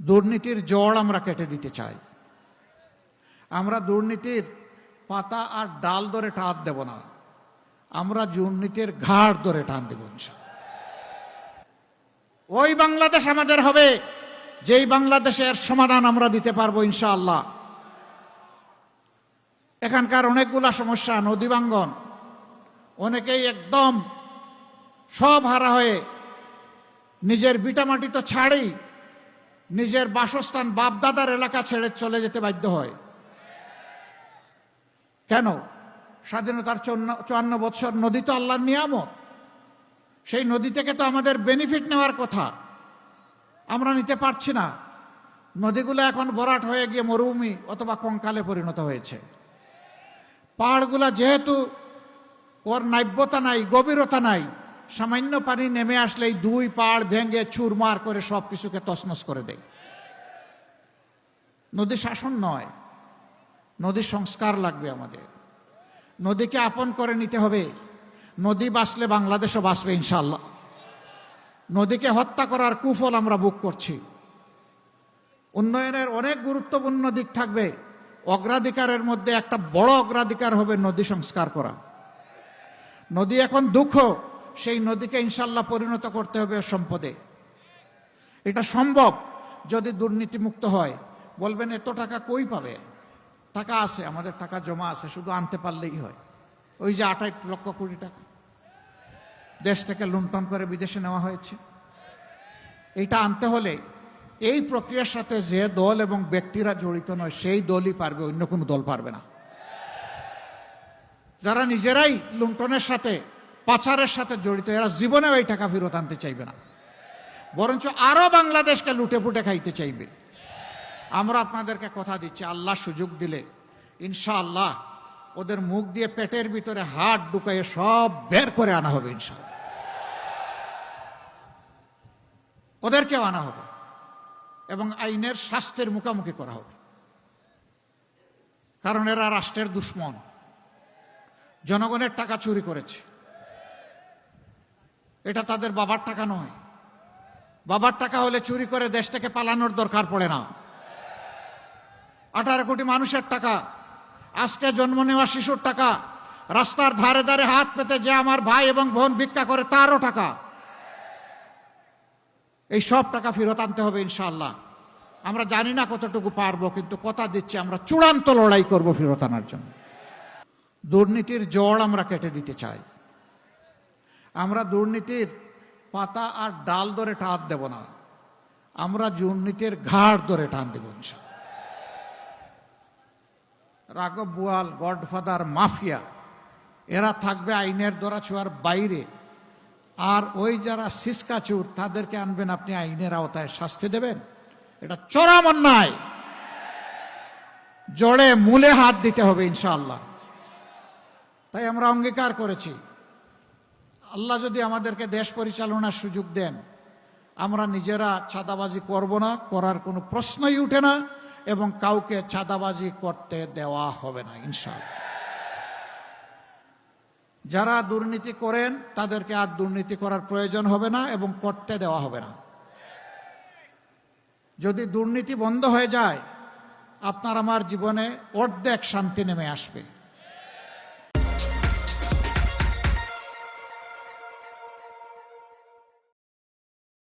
দুর্নীতির জড় আমরা কেটে দিতে চাই। আমরা দুর্নীতির পাতা আর ডাল ধরে টান দেব না, আমরা দুর্নীতির ঘাড় ধরে টান দেব। ওই বাংলাদেশ আমাদের হবে যেই বাংলাদেশের সমাধান আমরা দিতে পারবো ইনশাআল্লাহ। এখানকার অনেকগুলা সমস্যা, নদী ভাঙ্গন, অনেকেই একদম সব হারা হয়ে নিজের ভিটামাটি তো ছাড়েই নিজের বাসস্থান বাপদাদার এলাকা ছেড়ে চলে যেতে বাধ্য হয়। কেন? স্বাধীনতার 54 বছর নদী তো আল্লাহর নিয়ামত, সেই নদী থেকে তো আমাদের বেনিফিট নেওয়ার কথা, আমরা নিতে পারছি না। নদীগুলো এখন ভরাট হয়ে গিয়ে মরুভূমি অথবা কঙ্কালে পরিণত হয়েছে। পাহাড়গুলা যেহেতু ওর নাব্যতা নাই, গভীরতা নাই, সামান্য পানি নেমে আসলেই দুই পাহাড় ভেঙে চুরমার করে সব কিছুকে তছনছ করে দেয়। নদী শাসন নয়, নদী সংস্কার লাগবে আমাদের। নদীকে আপন করে নিতে হবে। নদী বাঁচলে বাংলাদেশও বাঁচবে ইনশাআল্লাহ। নদীকে হত্যা করার কুফল আমরা ভোগ করছি। উন্নয়নের অনেক গুরুত্বপূর্ণ দিক থাকবে, অগ্রাধিকারের মধ্যে একটা বড় অগ্রাধিকার হবে নদী সংস্কার করা। নদী এখন দুঃখ, সেই নদীকে ইনশাআল্লাহ পরিণত করতে হবে সম্পদে। এটা সম্ভব যদি দুর্নীতি মুক্ত হয়। বলবেন এত টাকা কই পাবে? টাকা আছে, আমাদের টাকা জমা আছে, শুধু আনতে পারলেই হয়। ওই যে 28 লক্ষ কোটি টাকা দেশ থেকে লুণ্ঠন করে বিদেশে নেওয়া হয়েছে, এইটা আনতে হলে এই প্রক্রিয়ার সাথে যে দল এবং ব্যক্তিরা জড়িত নয় সেই দলই পারবে, অন্য কোনো দল পারবে না। যারা নিজেরাই লুণ্ঠনের সাথে পাচারের সাথে জড়িত, এরা জীবনেও এই টাকা ফেরত আনতে চাইবে না, বরঞ্চ আরো বাংলাদেশকে লুটে পুটে খাইতে চাইবে। আমরা আপনাদেরকে কথা দিচ্ছি, আল্লাহ সুযোগ দিলে ইনশাআল্লাহ ওদের মুখ দিয়ে পেটের ভিতরে হাত ঢুকাইয়ে সব বের করে আনা হবে ইনশাআল্লাহ। ওদেরকেও আনা হবে এবং আইনের শাস্তির মুখোমুখি করা হবে। কারণ এরা রাষ্ট্রের দুশ্মন, জনগণের টাকা চুরি করেছে। এটা তাদের বাবার টাকা নয়। বাবার টাকা হলে চুরি করে দেশ থেকে পালানোর দরকার পড়ে না। 18 কোটি মানুষের টাকা, আজকে জন্ম নেওয়া শিশুর টাকা, রাস্তার ধারে ধারে হাত পেতে যে আমার ভাই এবং বোন ভিক্ষা করে তারও টাকা। এই সব টাকা ফেরত আনতে হবে ইনশাআল্লাহ। আমরা জানি না কতটুকু পারবো, কিন্তু কথা দিচ্ছি আমরা চূড়ান্ত লড়াই করব ফেরত আনার জন্য। দুর্নীতির জড় আমরা কেটে দিতে চাই। আমরা দুর্নীতির পাতা আর ডাল ধরে টান দেব না, আমরা দুর্নীতির ঘাড় ধরে টান দেব ইনশাআল্লাহ। রাঘব বোয়াল, গডফাদার, মাফিয়া, এরা থাকবে আইনের দরাছোঁয়ার বাইরে। আর ওই যারা সিসকাচুর তাদেরকে আনবেন আপনি আইনের আওতায়, শাস্তি দেবেন। এটা চরম অন্যায়। জড়ে মূলে হাত দিতে হবে ইনশাআল্লাহ। তাই আমরা অঙ্গীকার করেছি, আল্লাহ যদি আমাদেরকে দেশ পরিচালনার সুযোগ দেন, আমরা নিজেরা চাঁদাবাজি করব না, করার কোনো প্রশ্নই উঠে না, এবং কাউকে চাঁদাবাজি করতে দেওয়া হবে না ইনশাআল্লাহ। যারা দুর্নীতি করেন তাদেরকে আর দুর্নীতি করার প্রয়োজন হবে না এবং করতে দেওয়া হবে না। যদি দুর্নীতি বন্ধ হয়ে যায়, আপনার আমার জীবনে অর্ধেক শান্তি নেমে আসবে।